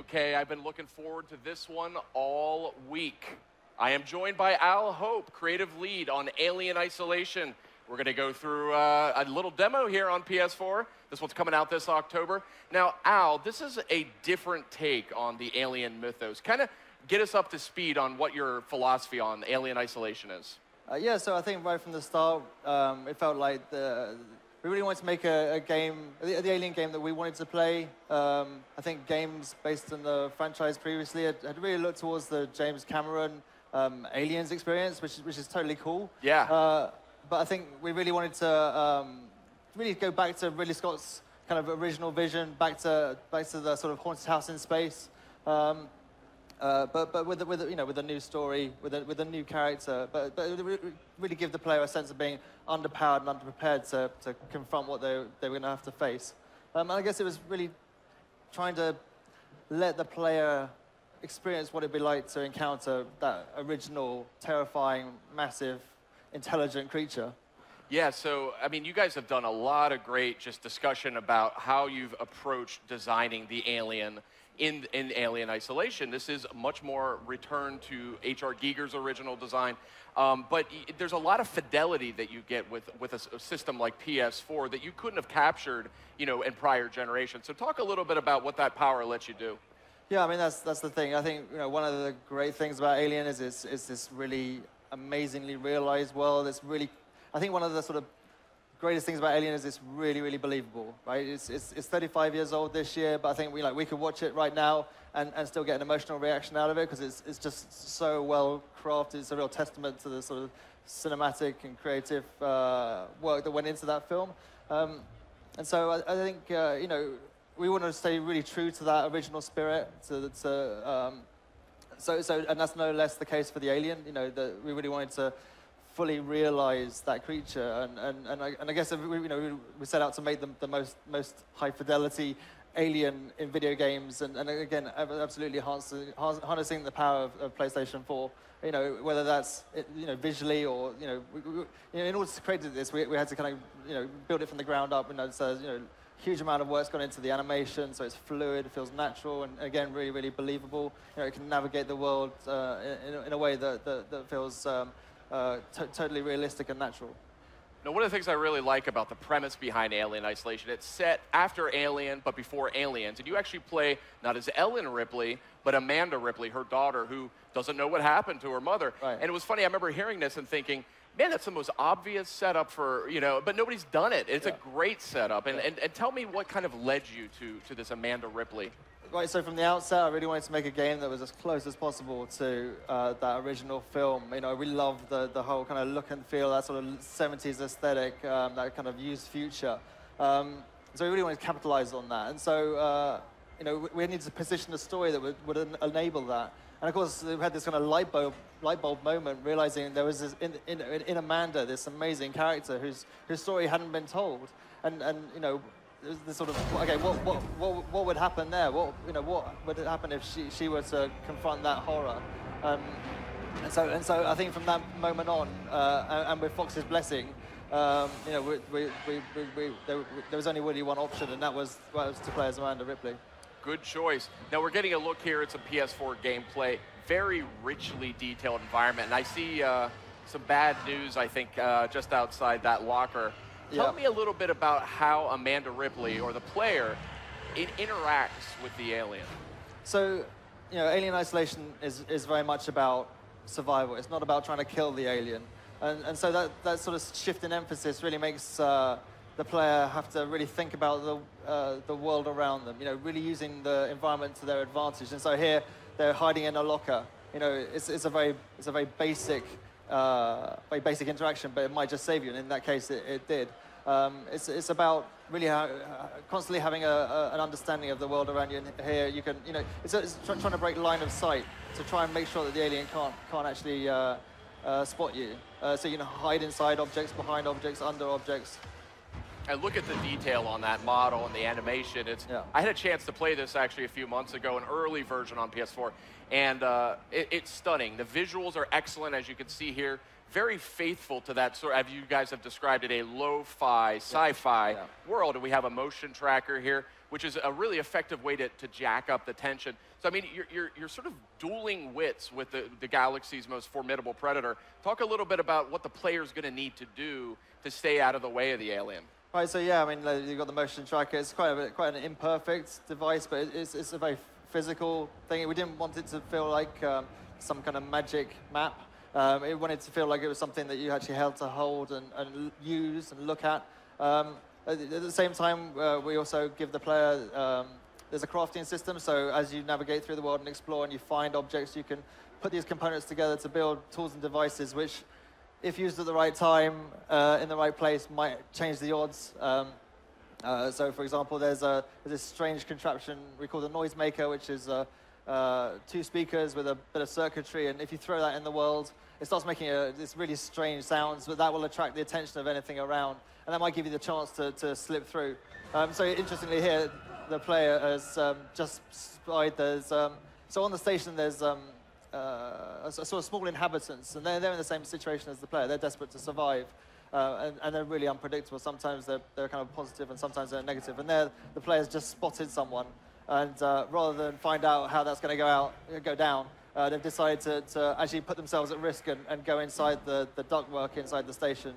okay? I've been looking forward to this one all week. I am joined by Al Hope, creative lead on Alien Isolation. We're going to go through a little demo here on PS4. This one's coming out this October. Now, Al, this is a different take on the Alien mythos. Kind of get us up to speed on what your philosophy on Alien Isolation is. Yeah, so I think right from the start, it felt like we really wanted to make a game, the Alien game that we wanted to play. I think games based on the franchise previously had really looked towards the James Cameron Aliens experience, which is totally cool. Yeah. But I think we really wanted to really go back to Ridley Scott's kind of original vision, back to the sort of haunted house in space. But with a new story, with a new character, but really give the player a sense of being underpowered and underprepared to confront what they were going to have to face. And I guess it was really trying to let the player experience what it'd be like to encounter that original, terrifying, massive, intelligent creature. Yeah, so, I mean, you guys have done a lot of great just discussion about how you've approached designing the alien in Alien Isolation. This is much more return to H.R. Giger's original design, but there's a lot of fidelity that you get with a system like PS4 that you couldn't have captured, in prior generations. So talk a little bit about what that power lets you do. Yeah, I mean, that's the thing. I think, one of the great things about Alien is this really amazingly realized world. It's really, I think one of the sort of greatest things about Alien is it's really, really believable, right? It's 35 years old this year, but I think we could watch it right now and still get an emotional reaction out of it because it's just so well crafted. It's a real testament to the sort of cinematic and creative work that went into that film. And so I think, we want to stay really true to that original spirit. And that's no less the case for the Alien. That we really wanted to fully realize that creature, and I guess we set out to make the most high fidelity alien in video games, and again absolutely harnessing the power of PlayStation 4. Whether that's visually or in order to create this, we had to kind of build it from the ground up. So huge amount of work's gone into the animation, so it's fluid, it feels natural, and again really, really believable. It can navigate the world in a way that feels totally realistic and natural. Now, one of the things I really like about the premise behind Alien Isolation, it's set after Alien, but before Aliens, and you actually play not as Ellen Ripley, but Amanda Ripley, her daughter, who doesn't know what happened to her mother. Right. And it was funny, I remember hearing this and thinking, man, that's the most obvious setup for, but nobody's done it. It's a great setup. And tell me what kind of led you to this Amanda Ripley. Right, so from the outset, I really wanted to make a game that was as close as possible to that original film. We love the whole kind of look and feel, that sort of 70s aesthetic, that kind of used future. So we really wanted to capitalize on that. And so, we needed to position a story that would enable that. And of course, we had this kind of light bulb moment, realizing there was this, in Amanda, this amazing character whose story hadn't been told. And the sort of, okay, what would happen there? What would happen if she were to confront that horror? And so I think from that moment on, and with Fox's blessing, there was only really one option, and that was to play as Amanda Ripley. Good choice. Now we're getting a look here at some PS4 gameplay. Very richly detailed environment, and I see some bad news, I think, just outside that locker. Tell me a little bit about how Amanda Ripley, or the player, interacts with the alien. So, Alien Isolation is very much about survival. It's not about trying to kill the alien. And so that sort of shift in emphasis really makes the player have to really think about the world around them, really using the environment to their advantage. And so here, they're hiding in a locker. It's a very basic interaction, but it might just save you, and in that case, it did. It's about really constantly having an understanding of the world around you. And here you can, it's trying to break line of sight to try and make sure that the alien can't actually spot you. So you can hide inside objects, behind objects, under objects. And look at the detail on that model and the animation. I had a chance to play this actually a few months ago, an early version on PS4, and it's stunning. The visuals are excellent, as you can see here. Very faithful to that sort of, as you guys have described it, a lo-fi, sci-fi world. And we have a motion tracker here. which is a really effective way to jack up the tension. So I mean, you're sort of dueling wits with the galaxy's most formidable predator. Talk a little bit about what the player's going to need to do to stay out of the way of the alien. Right, so yeah, I mean, you've got the motion tracker. It's quite an imperfect device, but it's a very physical thing. We didn't want it to feel like some kind of magic map. It wanted to feel like it was something that you actually held to hold and use and look at. At the same time, we also give the player, there's a crafting system, so as you navigate through the world and explore and you find objects, you can put these components together to build tools and devices which, if used at the right time, in the right place, might change the odds. So, for example, there's this strange contraption we call the noisemaker, which is 2 speakers with a bit of circuitry, and if you throw that in the world, it starts making this really strange sounds, but that will attract the attention of anything around, and that might give you the chance to slip through. So interestingly here, the player has just spied so on the station there's sort of small inhabitants, and they're in the same situation as the player. They're desperate to survive, and they're really unpredictable. Sometimes they're kind of positive, and sometimes they're negative. And the player's just spotted someone, and rather than find out how that's going to go down, they've decided to actually put themselves at risk and go inside the ductwork inside the station,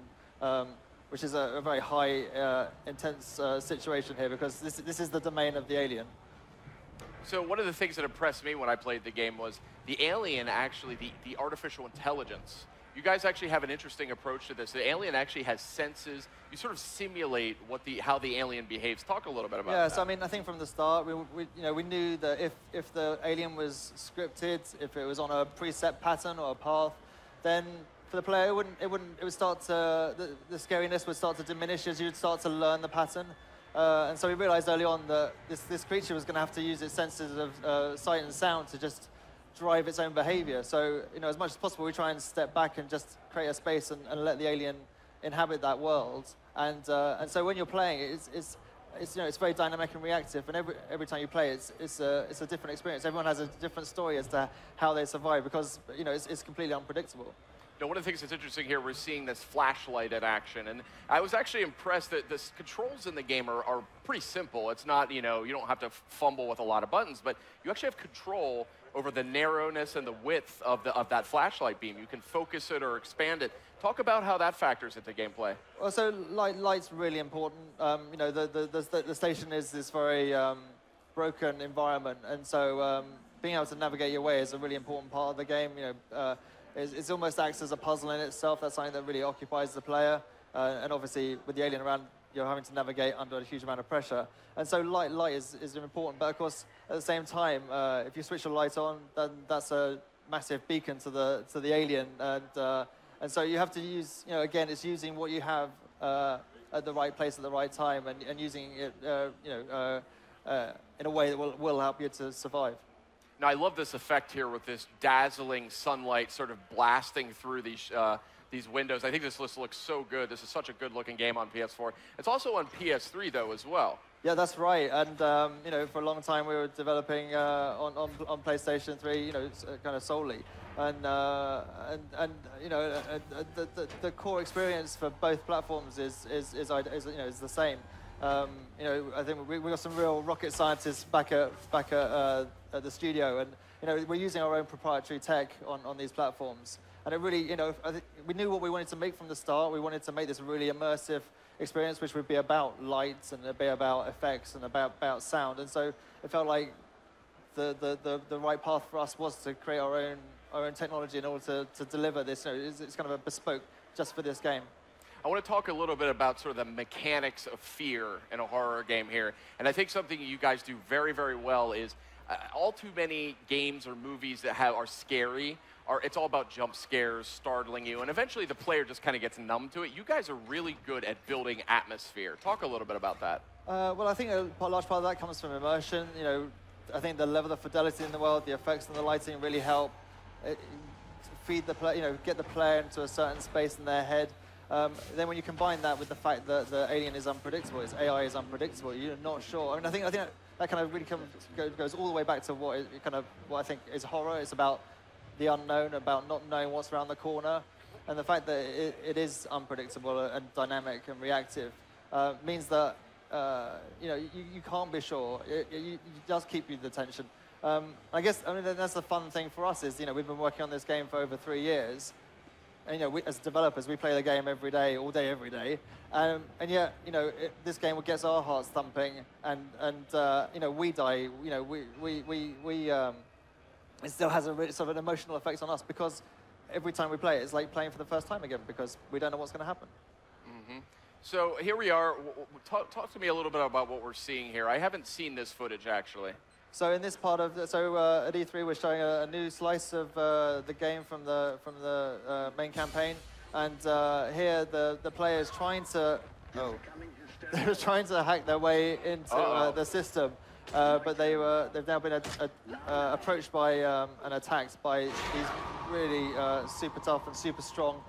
which is a very high, intense situation here, because this is the domain of the alien. So one of the things that impressed me when I played the game was the alien, actually, the artificial intelligence. You guys actually have an interesting approach to this. The alien actually has senses. You sort of simulate how the alien behaves. Talk a little bit about that. Yeah, so I mean, I think from the start, we knew that if the alien was scripted, if it was on a preset pattern or a path, then for the player, it would start to, the scariness would start to diminish as you'd start to learn the pattern. And so we realized early on that this creature was going to have to use its senses of sight and sound to just drive its own behavior. So, as much as possible, we try and step back and just create a space and let the alien inhabit that world. And so when you're playing, it's very dynamic and reactive. And every time you play, it's a different experience. Everyone has a different story as to how they survive, because it's completely unpredictable. Now, one of the things that's interesting here, we're seeing this flashlight in action, and I was actually impressed that the controls in the game are pretty simple. It's not, you don't have to fumble with a lot of buttons, but you actually have control over the narrowness and the width of that flashlight beam. You can focus it or expand it. Talk about how that factors into gameplay. Well, so light's really important. The station is this very broken environment, and so being able to navigate your way is a really important part of the game. It almost acts as a puzzle in itself. That's something that really occupies the player. And obviously, with the alien around, you're having to navigate under a huge amount of pressure. And so light is important. But of course, at the same time, if you switch the light on, then that's a massive beacon to the alien. And so you have to use, again, it's using what you have at the right place at the right time, and using it, in a way that will help you to survive. Now, I love this effect here with this dazzling sunlight sort of blasting through these windows. I think this looks so good. This is such a good-looking game on PS4. It's also on PS3, though, as well. Yeah, that's right. And, for a long time, we were developing on PlayStation 3, kind of solely. And the core experience for both platforms is the same. I think we got some real rocket scientists back at the studio, and we're using our own proprietary tech on these platforms. And it really, I think we knew what we wanted to make from the start. We wanted to make this really immersive experience, which would be about lights and it'd be about effects and about sound. And so it felt like the right path for us was to create our own technology in order to deliver this. It's kind of a bespoke just for this game. I want to talk a little bit about sort of the mechanics of fear in a horror game here. And I think something you guys do very, very well is all too many games or movies that are scary, it's all about jump scares, startling you, and eventually the player just kind of gets numb to it. You guys are really good at building atmosphere. Talk a little bit about that. Well, I think a large part of that comes from immersion. I think the level of fidelity in the world, the effects and the lighting really help feed the player, get the player into a certain space in their head. Then when you combine that with the fact that the alien is unpredictable, its AI is unpredictable, you're not sure. I mean, I think that kind of really goes all the way back to what I think is horror. It's about the unknown, about not knowing what's around the corner, and the fact that it is unpredictable and dynamic and reactive means that you know, you can't be sure. It does keep you the tension. I guess, I mean, that's the fun thing for us is, you know, we've been working on this game for over 3 years. And, you know, as developers, we play the game every day, all day, every day. And yet, you know, this game gets our hearts thumping, and you know, we die. You know, it still has a sort of an emotional effect on us because every time we play it, it's like playing for the first time again because we don't know what's going to happen. Mm-hmm. So here we are. Talk to me a little bit about what we're seeing here. I haven't seen this footage, actually. So in this part of, at E3, we're showing a new slice of the game from the main campaign, and here the player is trying to they're trying to hack their way into the system, but they've now been approached by and attacked by these really super tough and super strong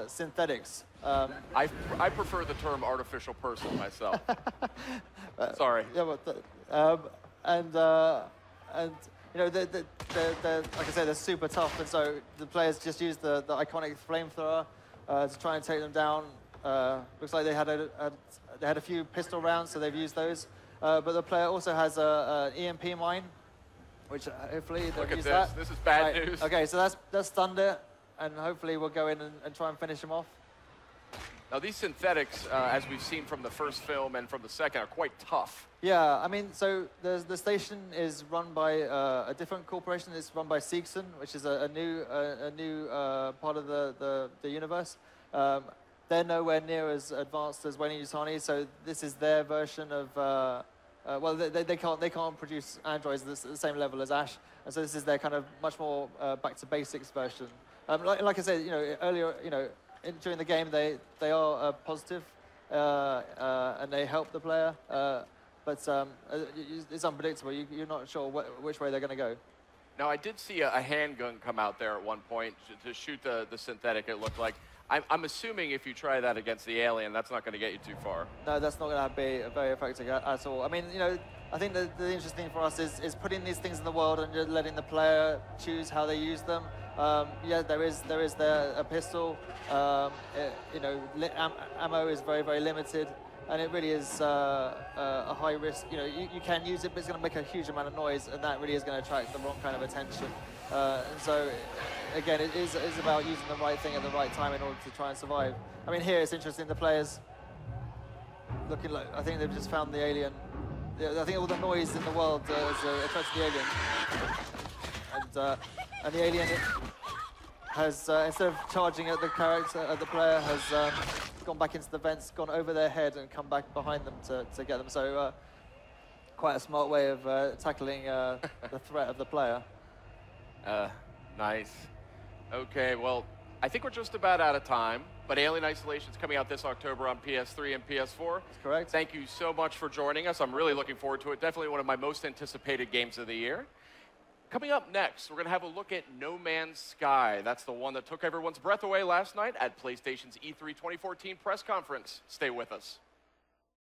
synthetics. I prefer the term artificial person myself. Sorry. Yeah, but. And you know, they're, like I say, they're super tough, and so the players just use the iconic flamethrower to try and take them down. Looks like they had a few pistol rounds, so they've used those. But the player also has an EMP mine, which hopefully they'll use that. This is bad news. Okay, so that's stunned it, and hopefully we'll go in and try and finish him off. Now, these synthetics, as we've seen from the first film and from the second, are quite tough. Yeah, I mean, so the station is run by a different corporation. It's run by Seegson, which is a new part of the universe. They're nowhere near as advanced as Wayne Yutani, so this is their version of. Well, they can't produce androids at the same level as Ash, and so this is their kind of much more back to basics version. Like I said, you know, earlier, you know. During the game, they are positive, and they help the player, but it's unpredictable. You're not sure which way they're going to go. Now, I did see a handgun come out there at one point to shoot the synthetic, it looked like. I'm assuming if you try that against the alien, that's not going to get you too far. No, that's not going to be very effective at all. I mean, you know, I think the interesting thing for us is putting these things in the world and just letting the player choose how they use them. Yeah, there is a pistol. You know, ammo is very, very limited, and it really is a high risk. You know, you can use it, but it's going to make a huge amount of noise, and that really is going to attract the wrong kind of attention. And so, again, it is about using the right thing at the right time in order to try and survive. I mean, here it's interesting. The players looking like, I think they've just found the alien. I think all the noise in the world is attracted to the alien, and the alien has instead of charging at the character, at the player, has gone back into the vents, gone over their head, and come back behind them to get them. So quite a smart way of tackling the threat of the player. Nice. Okay, well, I think we're just about out of time, but Alien Isolation is coming out this October on PS3 and PS4. That's correct. Thank you so much for joining us. I'm really looking forward to it. Definitely one of my most anticipated games of the year. Coming up next, we're going to have a look at No Man's Sky. That's the one that took everyone's breath away last night at PlayStation's E3 2014 press conference. Stay with us.